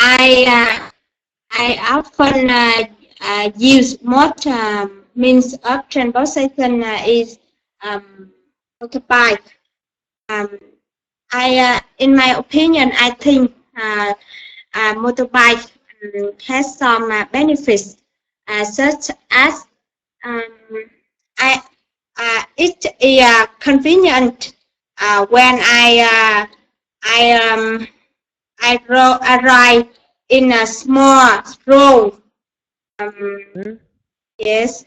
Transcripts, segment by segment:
I often use most means of transportation is motorbike. In my opinion, I think motorbike has some benefits, such as um, I it is convenient when I ride in a small road. Hmm? Yes,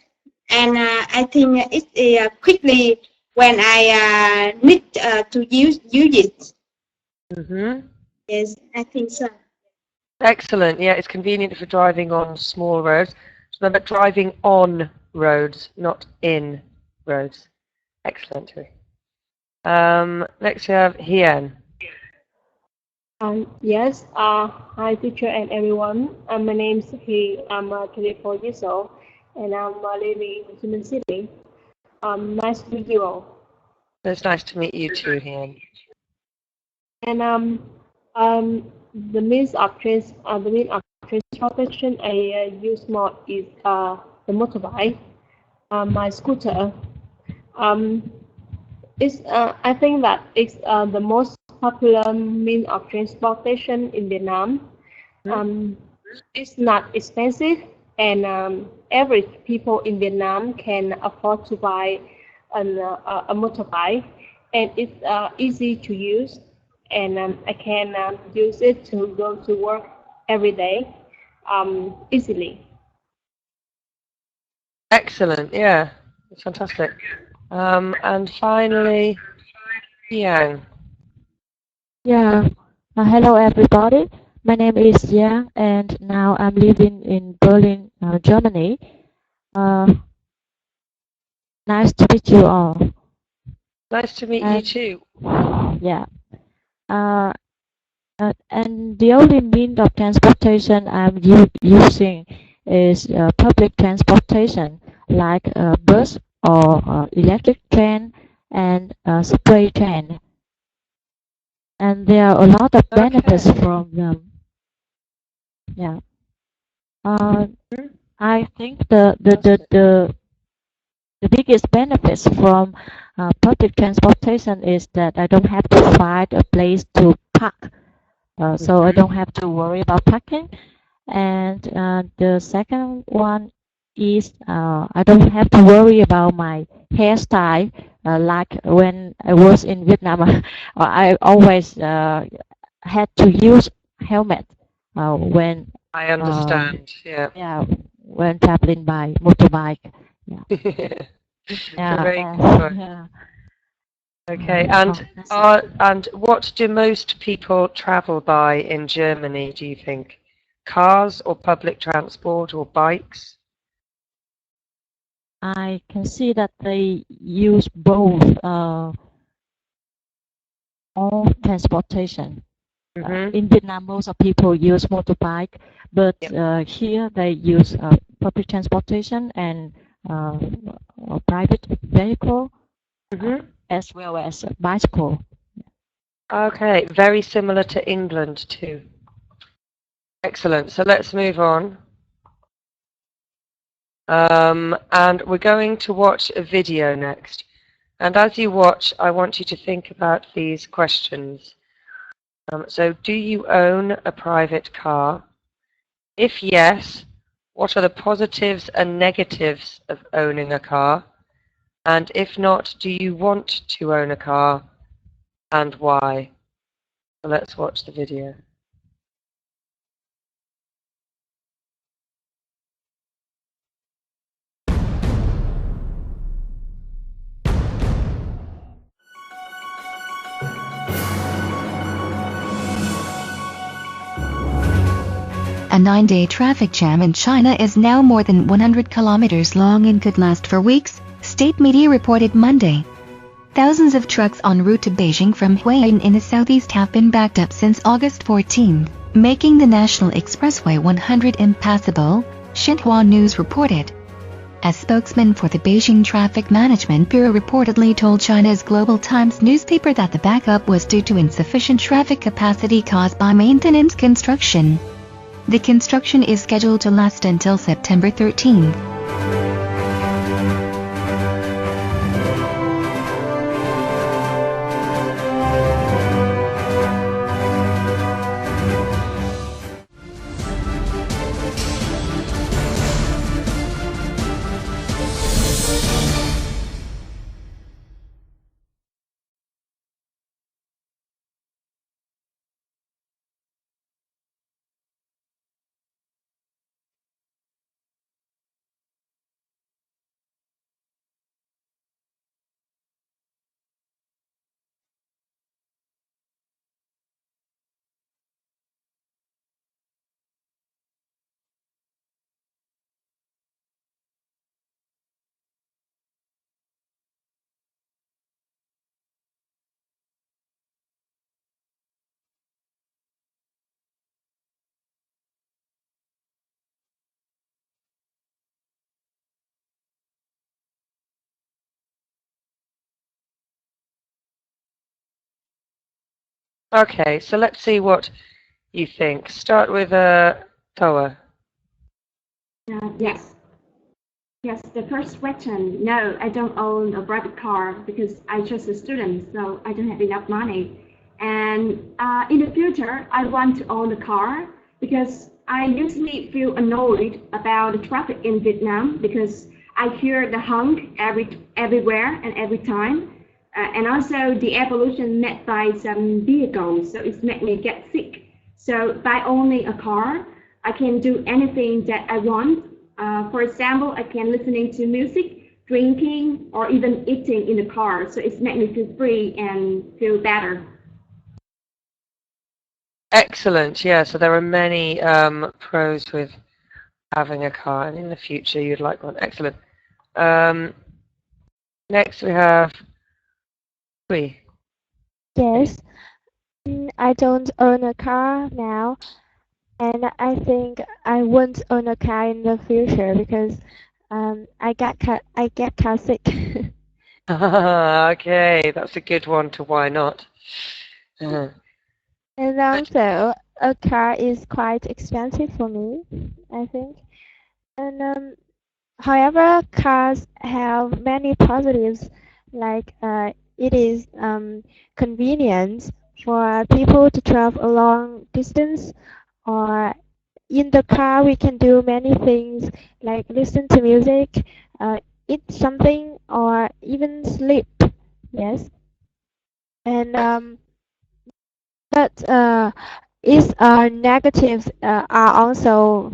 and I think it is quickly when I need to use it. Mm-hmm. Yes, I think so. Excellent. Yeah, it's convenient for driving on small roads. Remember, driving on roads, not in roads. Excellent. Next we have Hien. Yes, hi teacher and everyone. My name is He. I'm 24 years old and I'm living in Ho Chi Minh City. Nice to meet you all. It's nice to meet you too, Hien. And the means of transportation I use more is the motorbike, my scooter. Um, I think that it's the most popular means of transportation in Vietnam. Um, it's not expensive, and average people in Vietnam can afford to buy a motorbike, and it's easy to use, and I can use it to go to work every day easily. Excellent. Yeah, it's fantastic. And finally, Yang. Yeah. Hello, everybody. My name is Yang, and now I'm living in Berlin, Germany. Nice to meet you all. Nice to meet you too. Yeah. And the only means of transportation I'm using is public transportation, like bus or electric train and subway train. And there are a lot of benefits from them. Yeah. I think the biggest benefits from public transportation is that I don't have to find a place to park, so I don't have to worry about parking. And the second one is I don't have to worry about my hairstyle. Like when I was in Vietnam, I always had to use helmet when I understand. Yeah. yeah, when traveling by motorbike. Yeah. Yeah. Very good one. Yeah. Okay, That's and what do most people travel by in Germany, do you think? Cars or public transport or bikes? I can see that they use both all transportation. In Vietnam, most of people use motorbike, but here they use public transportation and a private vehicle, as well as a bicycle. Okay, very similar to England too. Excellent. So let's move on. And we're going to watch a video next. And as you watch, I want you to think about these questions. So do you own a private car? If yes, what are the positives and negatives of owning a car? And if not, do you want to own a car and why? So let's watch the video. A 9-day traffic jam in China is now more than 100 kilometers long and could last for weeks, state media reported Monday. Thousands of trucks en route to Beijing from Huaiyin in the southeast have been backed up since August 14, making the National Expressway 100 impassable, Xinhua News reported. A spokesman for the Beijing Traffic Management Bureau reportedly told China's Global Times newspaper that the backup was due to insufficient traffic capacity caused by maintenance construction. The construction is scheduled to last until September 13th. Okay, so let's see what you think. Start with Toa. Yes. Yes, the first question, no, I don't own a private car because I'm just a student, so I don't have enough money. And in the future, I want to own a car because I usually feel annoyed about the traffic in Vietnam because I hear the honk everywhere and every time. And also the air pollution made by some vehicles, so it makes me get sick. So by owning a car, I can do anything that I want. For example, I can listening to music, drinking, or even eating in the car. So it makes me feel free and feel better. Excellent. Yeah, so there are many pros with having a car, and in the future you'd like one. Excellent. Next we have Hui. Yes, I don't own a car now, and I think I won't own a car in the future because I get car sick. Okay, that's a good one to why not. And also, a car is quite expensive for me, I think. And however, cars have many positives, like it is convenient for people to travel a long distance, or in the car we can do many things like listen to music, eat something, or even sleep. Yes, and but its negatives are also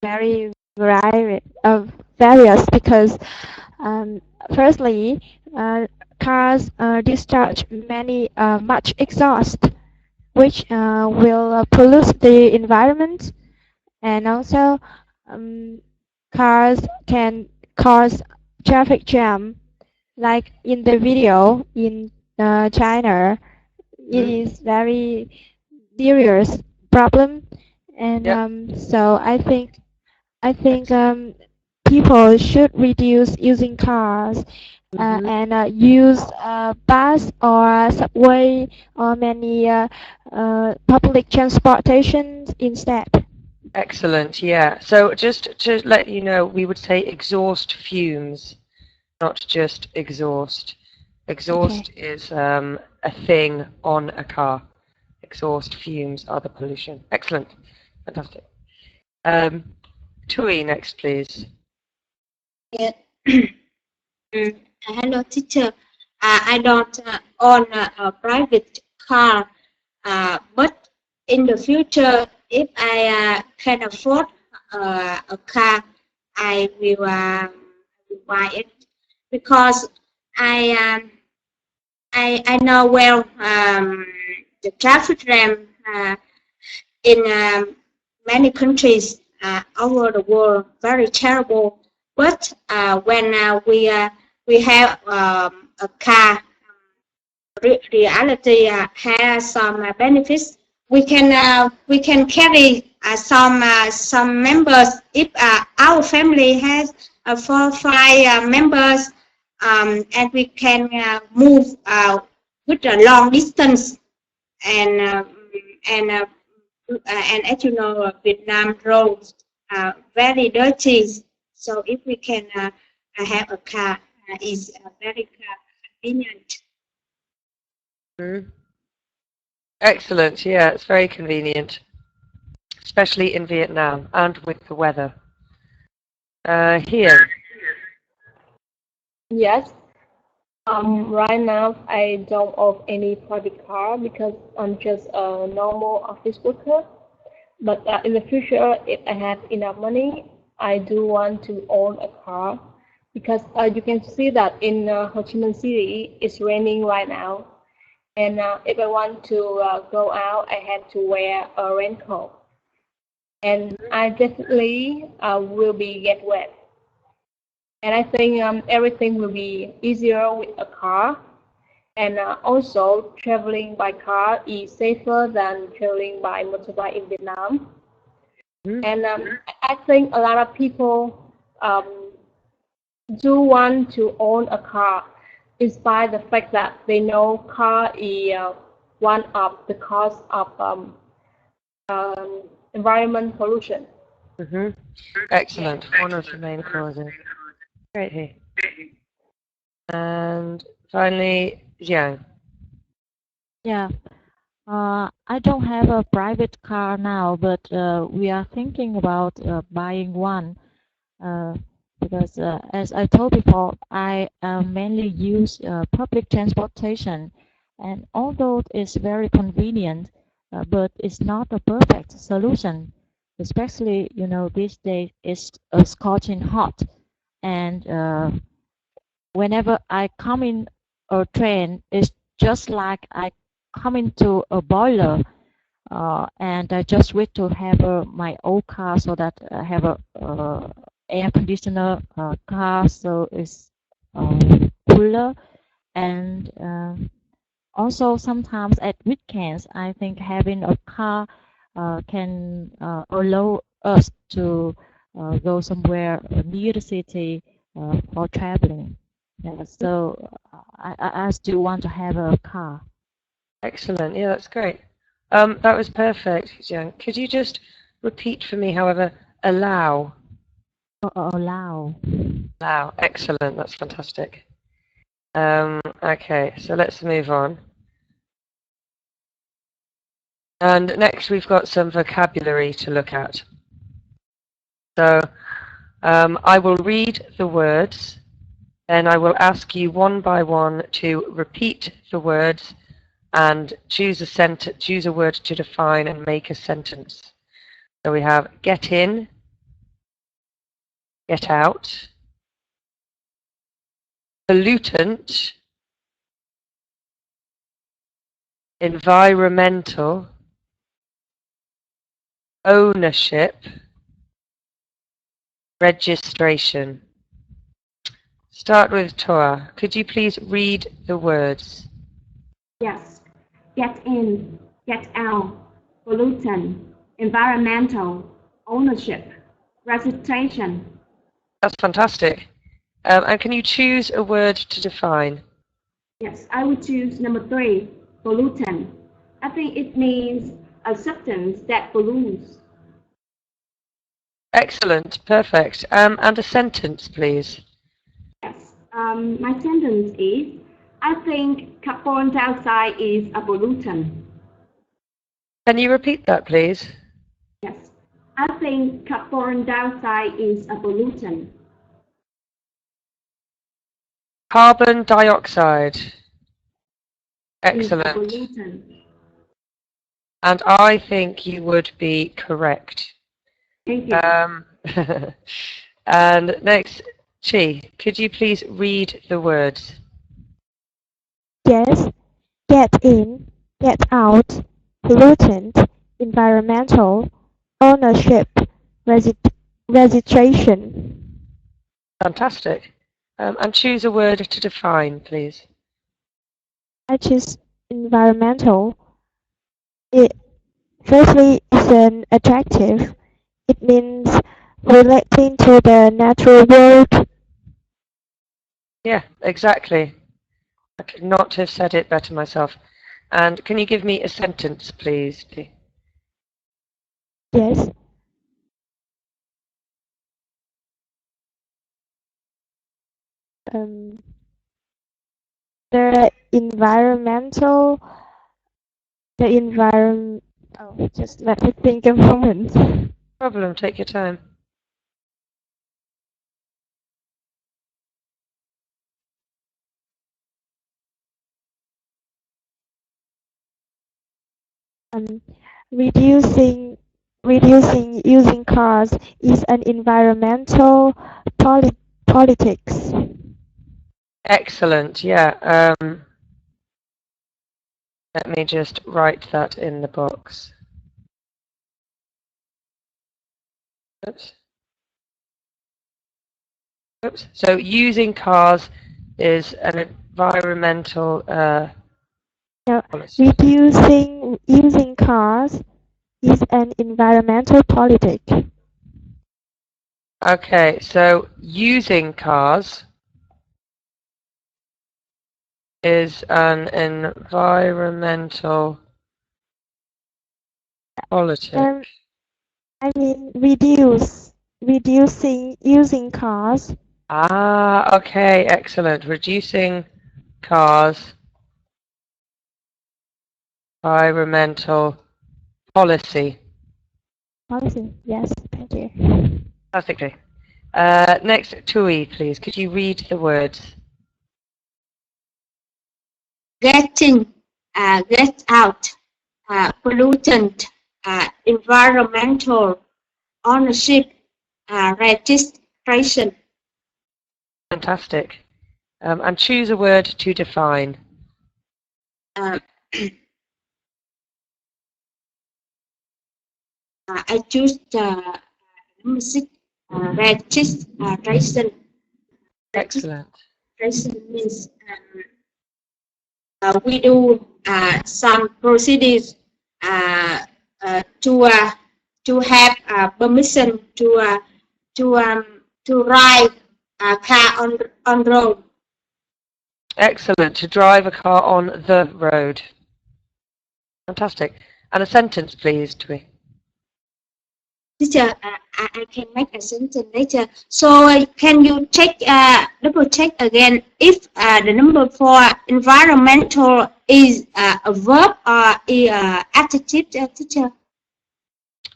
very various because firstly, cars discharge much exhaust, which will pollute the environment, and also cars can cause traffic jam, like in the video in China. It is very serious problem, and so I think people should reduce using cars and use bus or subway or many public transportation instead. Excellent, yeah. So just to let you know, we would say exhaust fumes, not just exhaust. Exhaust is a thing on a car. Exhaust fumes are the pollution. Excellent, fantastic. Tui, next, please. Yeah. Hello, teacher. I don't own a private car, but in the future, if I can afford a car, I will buy it because I know well the traffic jam in many countries over the world very terrible. But when we have a car, reality has some benefits. We can carry some members. If our family has 4 or 5 members, and we can move with a long distance, and And as you know, Vietnam roads are very dirty. So if we can have a car, is very convenient. Excellent. Yeah, it's very convenient, especially in Vietnam and with the weather. Here. Yes. Right now, I don't own any private car because I'm just a normal office worker. But in the future, if I have enough money, I do want to own a car because you can see that in Ho Chi Minh City, it's raining right now. And if I want to go out, I have to wear a raincoat. And I definitely will be get wet. And I think everything will be easier with a car. And also, traveling by car is safer than traveling by motorbike in Vietnam. And I think a lot of people do want to own a car, despite the fact that they know car is one of the cause of environment pollution. Excellent. One of the main causes. Great here. And finally, Jiang. Yeah. I don't have a private car now, but we are thinking about buying one because, as I told before, I mainly use public transportation, and although it's very convenient, but it's not a perfect solution. Especially, these days it's scorching hot, and whenever I come in a train, it's just like I come into a boiler, and I just wish to have my old car so that I have a air conditioner car, so it's cooler. And also sometimes at weekends, I think having a car can allow us to go somewhere near the city for traveling. Yeah, so I still want to have a car. Excellent. Yeah, that's great. That was perfect, Jiang. Could you just repeat for me, however, allow? Allow. Allow. Excellent. That's fantastic. Okay, so let's move on. And next we've got some vocabulary to look at. So I will read the words, then I will ask you one by one to repeat the words and choose a word to define and make a sentence. So we have get in, get out, pollutant, environmental, ownership, registration. Start with Toa. Could you please read the words? Yes. Get in, get out, pollutant, environmental, ownership, registration. That's fantastic. And can you choose a word to define? Yes, I would choose number 3, pollutant. I think it means a substance that pollutes. Excellent, perfect. And a sentence, please. Yes, my sentence is, I think carbon dioxide is a pollutant. Can you repeat that, please? Yes, I think carbon dioxide is a pollutant. Carbon dioxide. Excellent. Pollutant. And I think you would be correct. Thank you. And next, Chi, could you please read the words? Yes. Get in, get out, pollutant, environmental, ownership, registration. Fantastic. And choose a word to define, please. I choose environmental. Firstly, it's an adjective. It means relating to the natural world. Yeah, exactly. I could not have said it better myself. And can you give me a sentence, please? Yes. Um, the environmental, the environment. Oh, just let me think a moment. Problem, take your time. Um, reducing using cars is an environmental politics. Excellent, yeah. Let me just write that in the box. Oops. Oops. So using cars is an environmental No, policy. reducing using cars is an environmental politic. Okay, so using cars is an environmental politic. I mean reducing using cars. Ah, okay, excellent. Reducing cars, environmental policy. Policy. Yes, thank you. Fantastically. Next, Tui, please. Could you read the words? Getting, get out, pollutant, environmental, ownership, registration. Fantastic. And choose a word to define. Uh, I choose number 6, registration. Excellent. Registration means we do some procedures to have permission to ride a car on road. Excellent. To drive a car on the road. Fantastic. And a sentence, please, Tui. Teacher, I can make a sentence later. So can you check, double check again if the number for environmental is a verb or a adjective, teacher?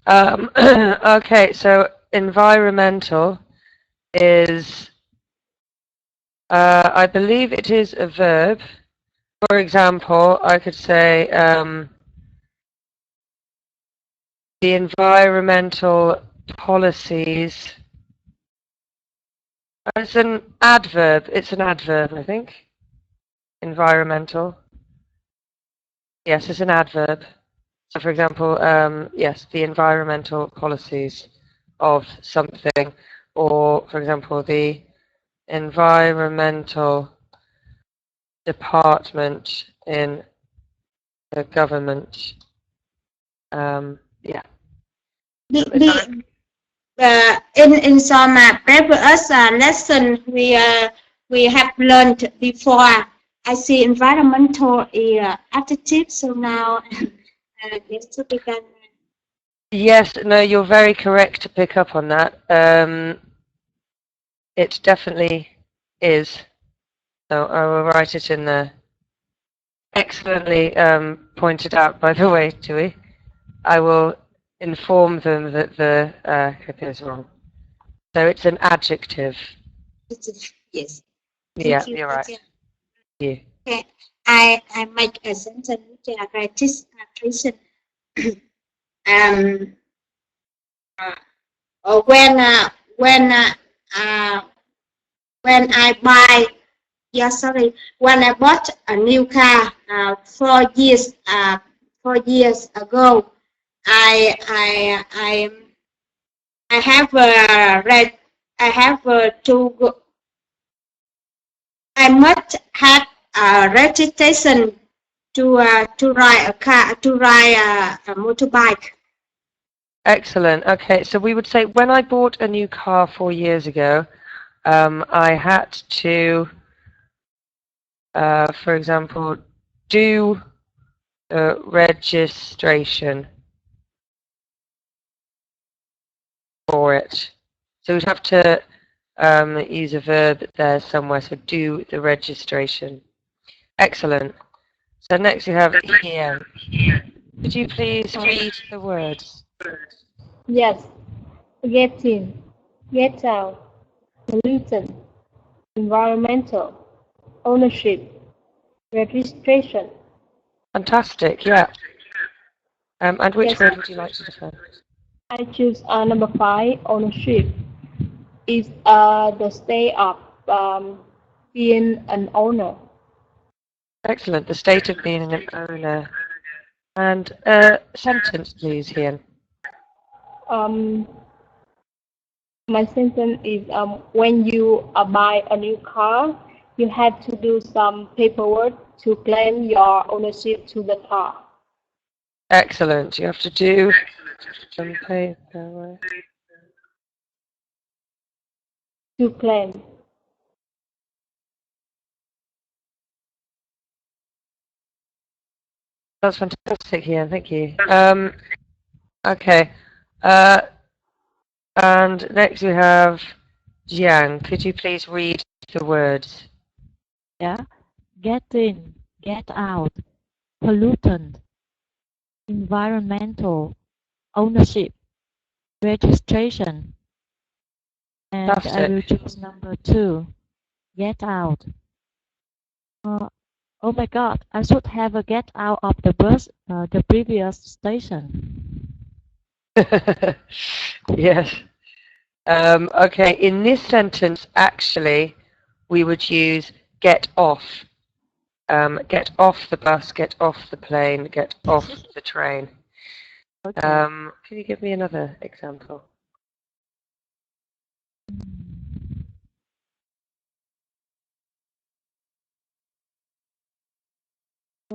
Okay, so environmental is, I believe it is a verb. For example, I could say the environmental policies. It's an adverb. It's an adverb, I think. Environmental. Yes, it's an adverb. So, for example, yes, the environmental policies of something, or, for example, the environmental department in the government. Yeah. In some previous lesson we have learned before. I see environmental adjective, so now it's to begin. Yes, no, you're very correct to pick up on that. It definitely is. So I will write it in there. Excellently pointed out, by the way, Tui. I will inform them that the clip is wrong. So it's an adjective. Yes. Yeah, you're right. Thank you. Okay. I make a sentence which is registration. When I buy, yeah, sorry, when I bought a new car 4 years ago, I have read, I have to go, I must have a registration to ride a car, to ride a motorbike. Excellent. Okay, so we would say when I bought a new car 4 years ago, I had to, for example, do registration. for it. So we'd have to use a verb there somewhere, so do the registration. Excellent. So next we have here. Could you please read the words? Yes. Get in, get out, pollutant, environmental, ownership, registration. Fantastic, yeah. And which Yes. word would you like to define? I choose number 5, ownership. Is the state of being an owner. Excellent, the state of being an owner. And a sentence, please, Hian. My sentence is when you buy a new car, you have to do some paperwork to claim your ownership to the car. Excellent, you have to do some paperwork. To claim. That's fantastic, Hian, thank you. Okay. And next we have Jiang. Could you please read the words? Yeah. Get in, get out, pollutant, environmental, ownership, registration. And I Fantastic. will choose number 2, get out. Oh my God, I should have a get out of the bus, the previous station. Yes. Okay, in this sentence, actually, we would use get off. Get off the bus, get off the plane, get off the train. Okay. Can you give me another example?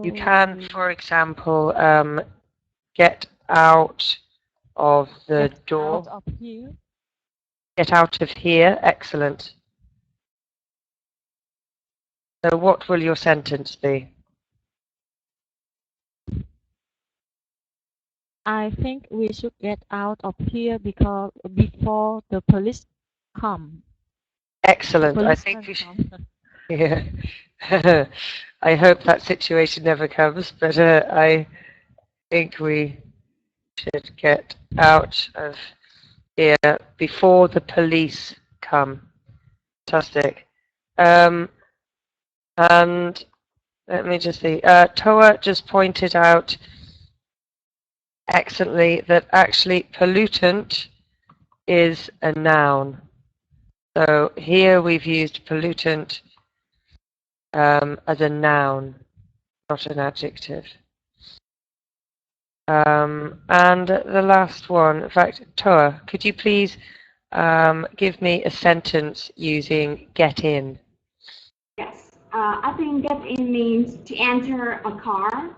You can, for example, get out of the door. Out of here. Get out of here. Excellent. So what will your sentence be? I think we should get out of here because before the police come. Excellent. I think we should. Yeah. I hope that situation never comes, but I think we should get out of here before the police come. Fantastic. And let me just see. Toa just pointed out excellently that actually pollutant is a noun. So here we've used pollutant as a noun, not an adjective. And the last one, in fact, Toa, could you please give me a sentence using get in? Yes, I think get in means to enter a car.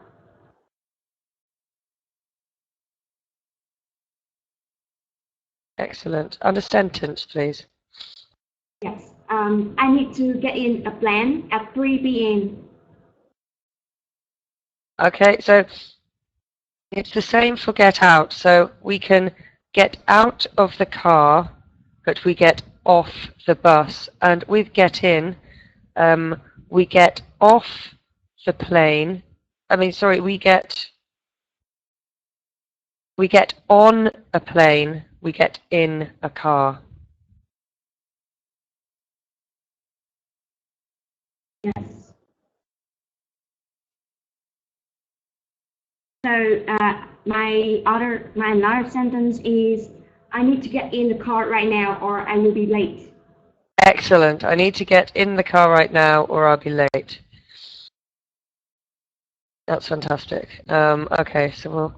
Excellent. And a sentence, please. Yes, I need to get in a plane at 3 p.m. Okay, so it's the same for get out. So we can get out of the car, but we get off the bus. And with get in, we get off the plane. We get on a plane, we get in a car. Yes. So my another sentence is I need to get in the car right now or I will be late. Excellent. I need to get in the car right now or I'll be late. That's fantastic. Okay, so we'll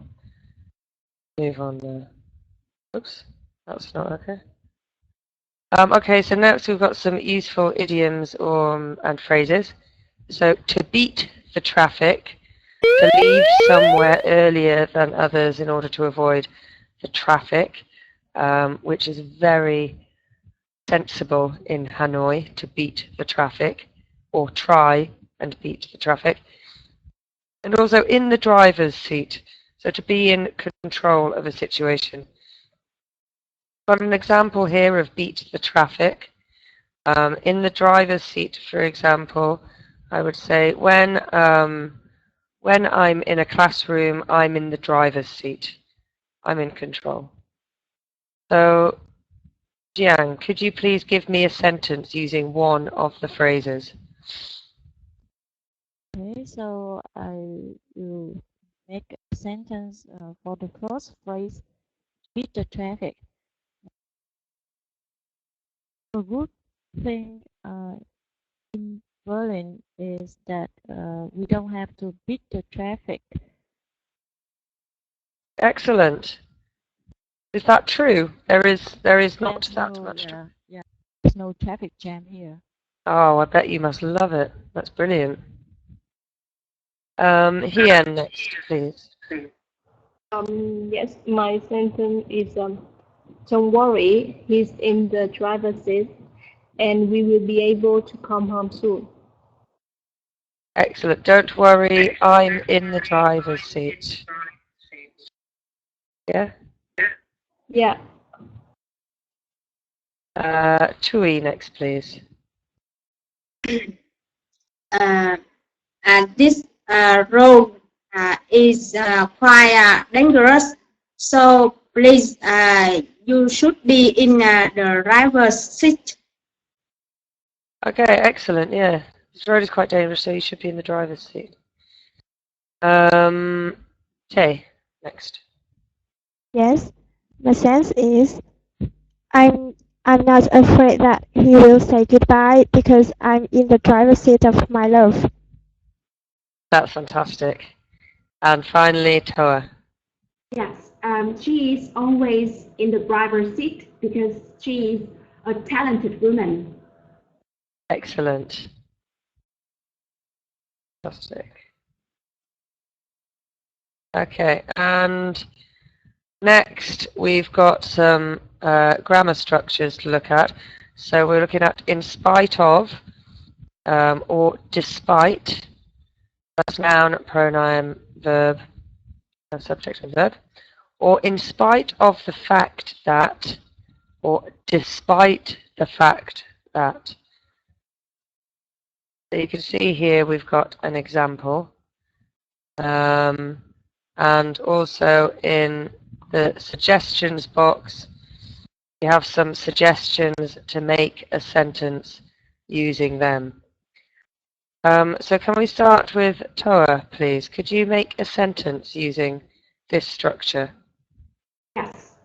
move on there. Oops, that's not okay. Okay, so next we've got some useful idioms and phrases. So to beat the traffic, to leave somewhere earlier than others in order to avoid the traffic, which is very sensible in Hanoi, to beat the traffic, or try and beat the traffic. And also in the driver's seat, so to be in control of a situation. Got an example here of beat the traffic. In the driver's seat, for example, I would say when I'm in a classroom, I'm in the driver's seat. I'm in control. So, Jiang, could you please give me a sentence using one of the phrases? Okay, so I will make a sentence for the first phrase, beat the traffic. A good thing in Berlin is that we don't have to beat the traffic. Excellent. Is that true? There is not that much. Yeah, there's no traffic jam here. Oh, I bet you must love it. That's brilliant. Hien next, please. Yes, my sentence is don't worry, he's in the driver's seat, and we will be able to come home soon. Excellent. Don't worry, I'm in the driver's seat. Yeah? Yeah. Tui next, please. This road is quite dangerous, so please you should be in the driver's seat. Okay, excellent. Yeah, this road is quite dangerous, so you should be in the driver's seat. Tay, next. Yes, my sense is I'm not afraid that he will say goodbye because I'm in the driver's seat of my love. That's fantastic. And finally, Toa. Yes, she is always in the driver's seat because she is a talented woman. Excellent. Fantastic. Okay, and next we've got some grammar structures to look at. So we're looking at in spite of or despite. That's noun, pronoun, verb, subject and verb. Or in spite of the fact that, or despite the fact that. So you can see here we've got an example. And also in the suggestions box, you have some suggestions to make a sentence using them. So can we start with Toa, please? Could you make a sentence using this structure? Yes.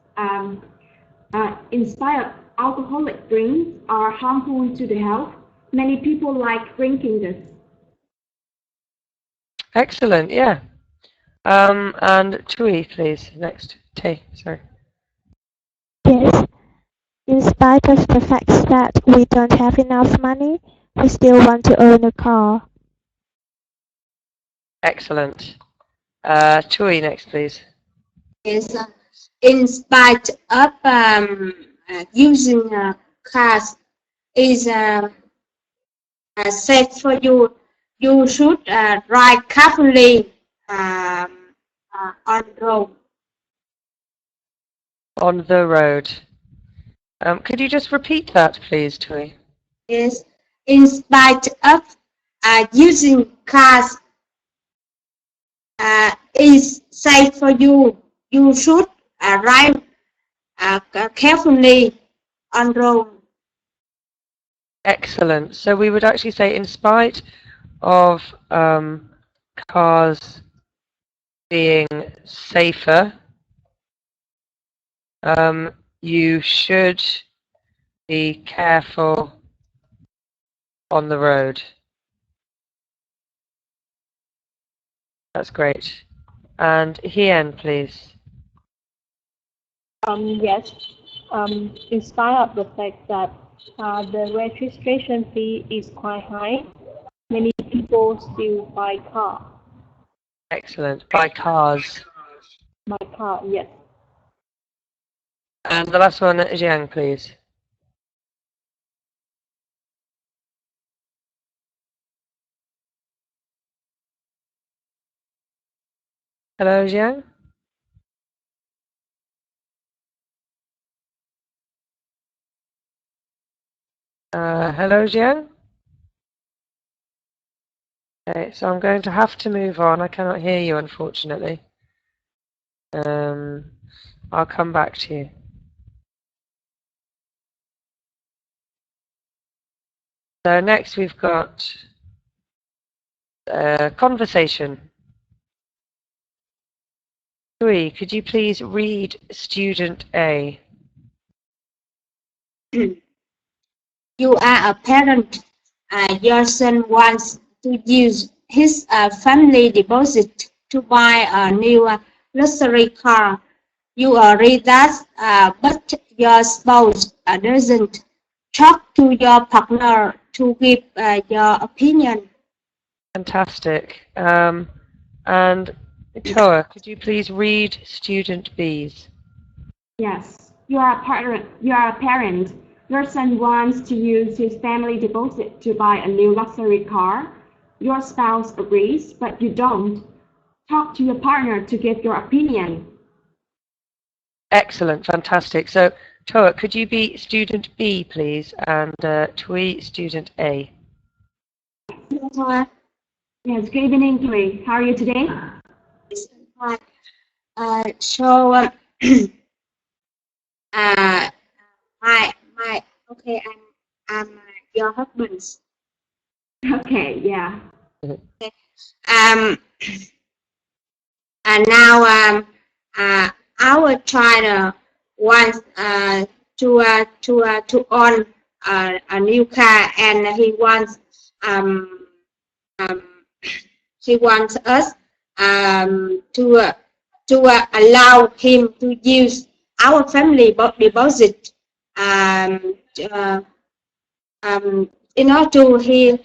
In spite of alcoholic drinks are harmful to the health, many people like drinking this. Excellent, yeah. And Tui, please, next. Tay, sorry. Yes, in spite of the fact that we don't have enough money, we still want to own a car. Excellent. Tui, next, please. Yes, in spite of using cars is safe for you, you should drive carefully on the road. On the road. Could you just repeat that, please, Tui? Yes, in spite of using cars is safe for you, you should drive carefully on the road. Excellent. So we would actually say, in spite of cars being safer, you should be careful on the road. That's great. And Hien, please. Yes. In spite of the fact that the registration fee is quite high, many people still buy car. Excellent. By cars. My car, yes. And the last one, Jiang, please. Hello, Jiang. Hello, Jian. Okay, so I'm going to have to move on. I cannot hear you, unfortunately. I'll come back to you. So next we've got conversation. Three, could you please read student A? You are a parent. Your son wants to use his family deposit to buy a new luxury car. You agree that, but your spouse doesn't. Talk to your partner to give your opinion. Fantastic. And Toa, could you please read student B's? Yes, you are a parent. Your son wants to use his family deposit to buy a new luxury car. Your spouse agrees, but you don't. Talk to your partner to give your opinion. Excellent, fantastic. So, Toa, could you be student B, please, and Tui, student A? Yes, good evening, Tui. How are you today? Okay, I'm your husband. Okay, yeah. And now our child wants to own a new car, and he wants us to allow him to use our family deposit in order to he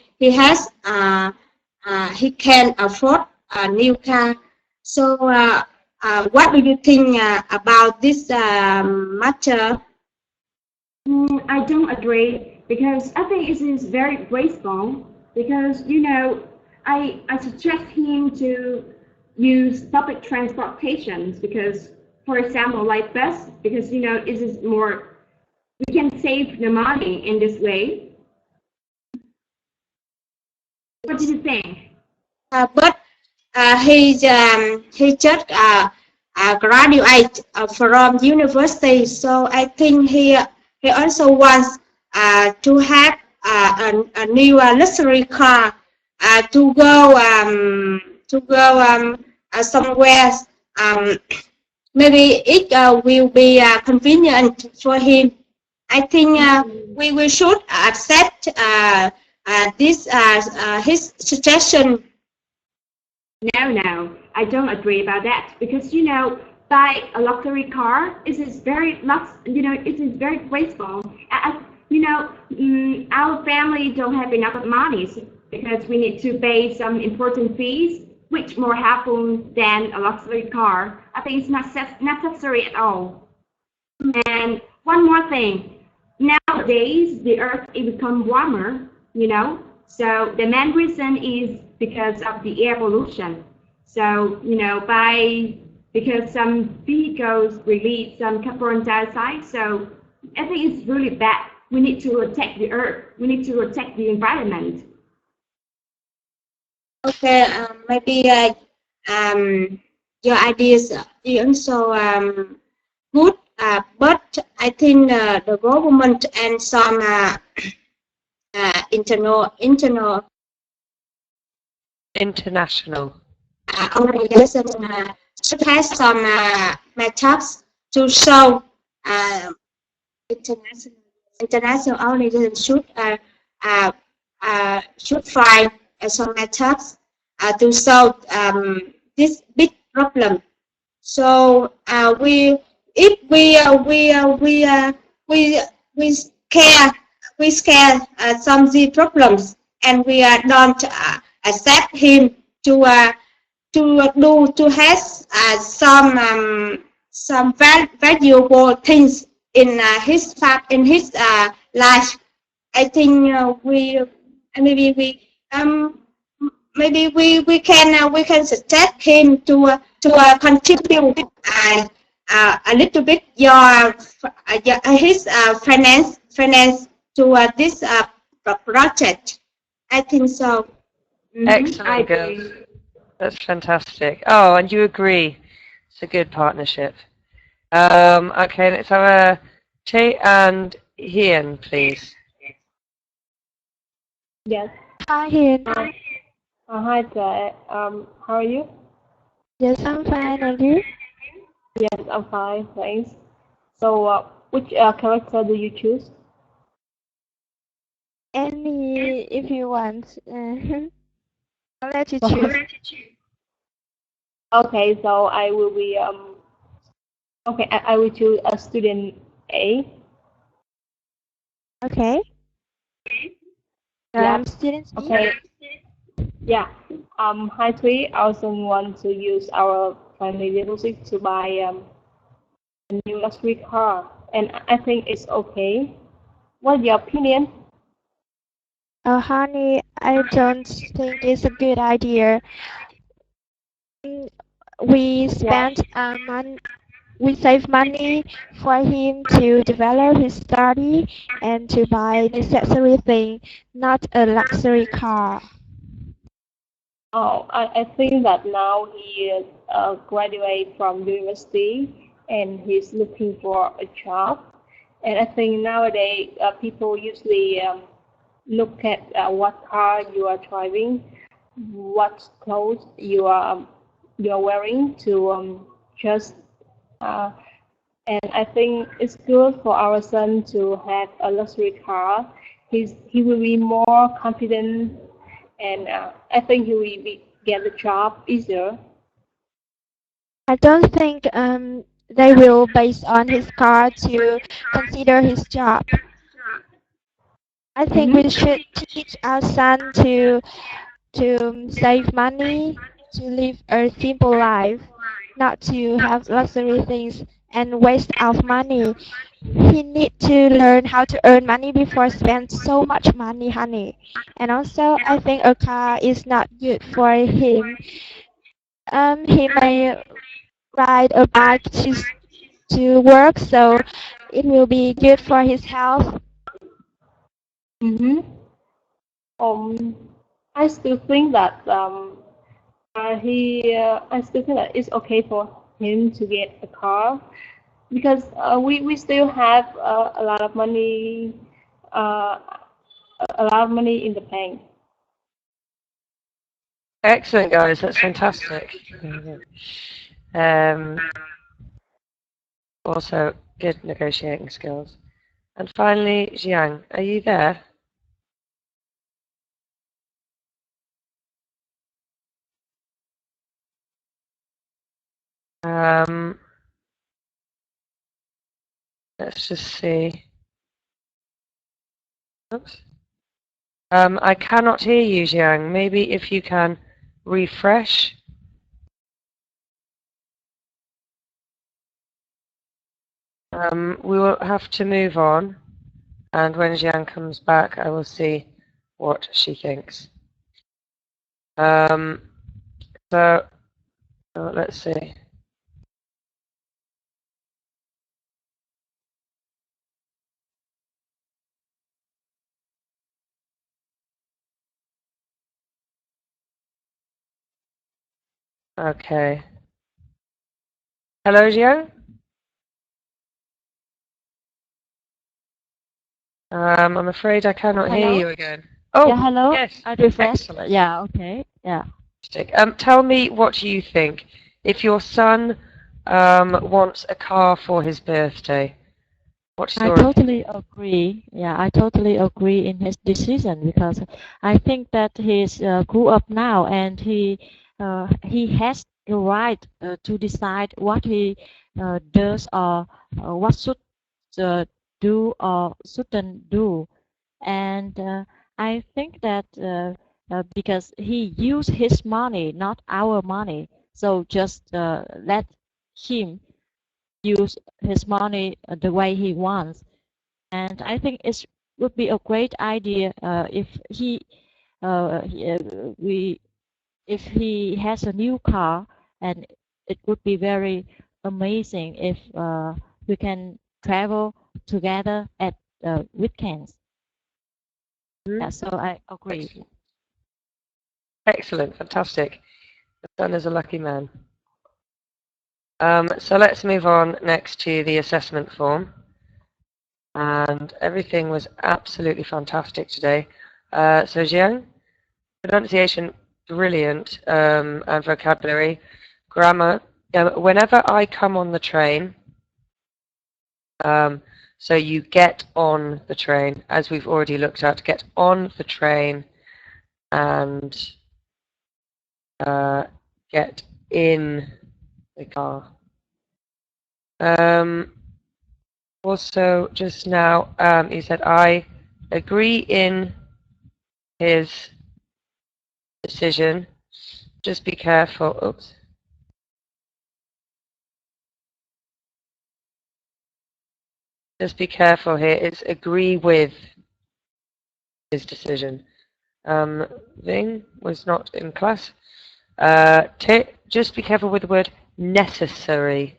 can afford a new car. So what do you think about this matter? I don't agree, because I think it is very wasteful, because I suggest him to use public transportation, because, for example, like bus, because it is more, we can save the money in this way. What do you think? But he just graduate from university, so I think he also wants to have a new luxury car to go somewhere. Maybe it will be convenient for him. I think we should accept this his suggestion. No, I don't agree about that, because buy a luxury car, it is very it is very wasteful. Our family don't have enough money, because we need to pay some important fees, which more helpful than a luxury car. I think it's not necessary at all. And one more thing, nowadays the earth is become warmer, so the main reason is because of the air pollution. So because some vehicles release some carbon dioxide, so I think it's really bad. We need to protect the earth. We need to protect the environment. Okay, maybe your ideas are also good, but I think the government and some international organization should have some methods to show international organization should find some methods to solve this big problem. So we scare some of the problems, and we don't accept him to have some valuable things in his life. I think maybe we can suggest him to contribute a little bit his finance to this project. I think so. Excellent, girls. That's fantastic. Oh, and you agree. It's a good partnership. Okay, let's have a Che and Hien, please. Yes. Hi, Hiền. Hi, Jae. How are you? Yes, I'm fine. And you? Yes, I'm fine, thanks. So, which character do you choose? Any, if you want. I'll let you choose. Okay, so I will be okay, I will choose a student A. Okay. Yeah. Students B. Okay. Yeah. Hi Thúy. I also want to use our family deposit to buy a new luxury car, and I think it's okay. What's your opinion? Honey, I don't think it's a good idea. We spent we save money for him to develop his study and to buy necessary thing, not a luxury car. Oh, I think that now he is graduate from university and he's looking for a job. And I think nowadays people usually look at what car you are driving, what clothes you are wearing to just. And I think it's good for our son to have a luxury car. He will be more confident, and I think he will get the job easier. I don't think they will base on his car to consider his job. I think we should teach our son to save money, to live a simple life, not to have luxury things and waste of money. He need to learn how to earn money before spend so much money, honey. And also, I think a car is not good for him. He may ride a bike to work, so it will be good for his health. I still think that I still think that it's okay for him to get a car because we still have a lot of money in the bank. Excellent, guys. That's fantastic. Also, good negotiating skills. And finally, Jiang, are you there? Let's just see. Oops. I cannot hear you, Jiang. Maybe if you can refresh. We will have to move on, and when Jiang comes back, I will see what she thinks. So let's see. Okay. Hello, Jiang? I'm afraid I cannot hear you again. Oh, yeah, hello. Yes. I refresh. Excellent. Yeah, okay. Yeah. Tell me what you think. If your son wants a car for his birthday, what's I your totally agree. Yeah, I totally agree in his decision because I think that he's grew up now and he has the right to decide what he does or what should do or shouldn't do. And I think that because he used his money, not our money, so just let him use his money the way he wants. And I think it would be a great idea if if he has a new car, and it would be very amazing if we can travel together at weekends. Yeah, so I agree. Excellent. Excellent, fantastic. The son is a lucky man. So let's move on next to the assessment form. And everything was absolutely fantastic today. So Jiang, pronunciation brilliant, and vocabulary, grammar. Whenever I come on the train, so you get on the train, as we've already looked at, get on the train and get in the car. Also, just now, he said, I agree in his decision. Just be careful. Oops. Just be careful here. It's agree with his decision. Ving was not in class. Just be careful with the word necessary.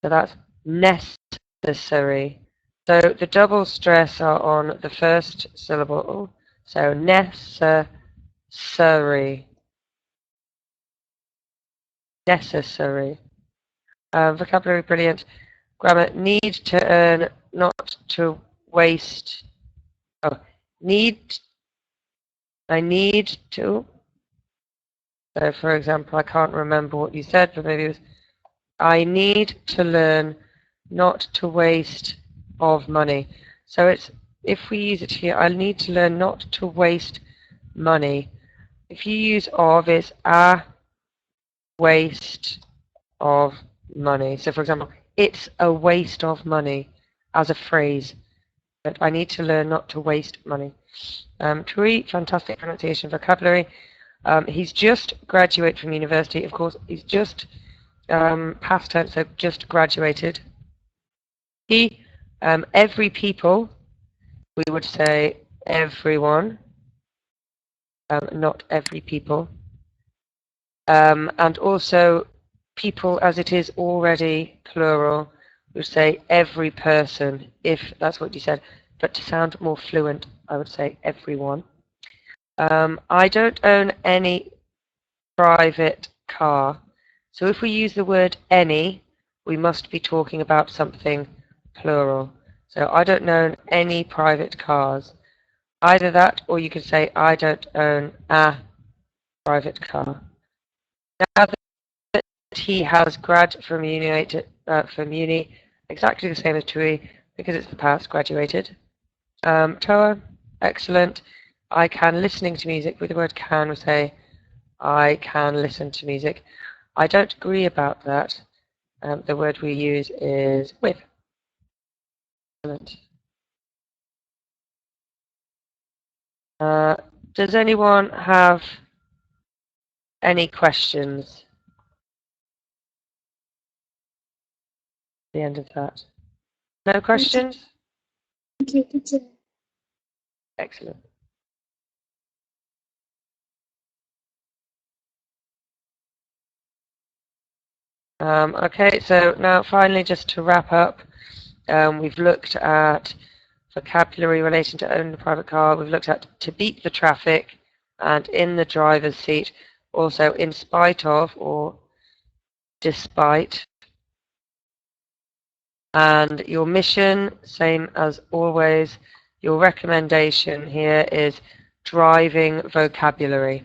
So that's necessary. So the double stress are on the first syllable. So necessary. Necessary. Vocabulary brilliant. Grammar, need to earn, not to waste. Oh, I need to. So for example, I can't remember what you said, but maybe it was, I need to learn not to waste of money. So it's, if we use it here, I need to learn not to waste money. If you use of, it's a waste of money. So for example, it's a waste of money as a phrase. But I need to learn not to waste money. Tui, fantastic pronunciation, vocabulary. He's just graduated from university. Of course, he's just past tense, so just graduated. He, every people, we would say everyone, not every people. And also people, as it is already plural, we would say every person, if that's what you said. But to sound more fluent, I would say everyone. I don't own any private car. So if we use the word any, we must be talking about something plural. So I don't own any private cars. Either that, or you could say I don't own a private car. Now that he has grad from uni, exactly the same as Tui, because it's the past, graduated. Toa, excellent. I can listening to music. With the word can, we say I can listen to music. I don't agree about that. The word we use is with. Excellent. Does anyone have any questions at the end of that? No questions? Thank you, teacher. Excellent. Okay, so now finally, just to wrap up, we've looked at vocabulary relating to owning a private car. We've looked at to beat the traffic and in the driver's seat. Also, in spite of or despite. And your mission, same as always, your recommendation here is driving vocabulary.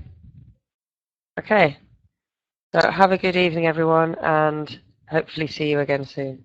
Okay, so have a good evening everyone, and hopefully see you again soon.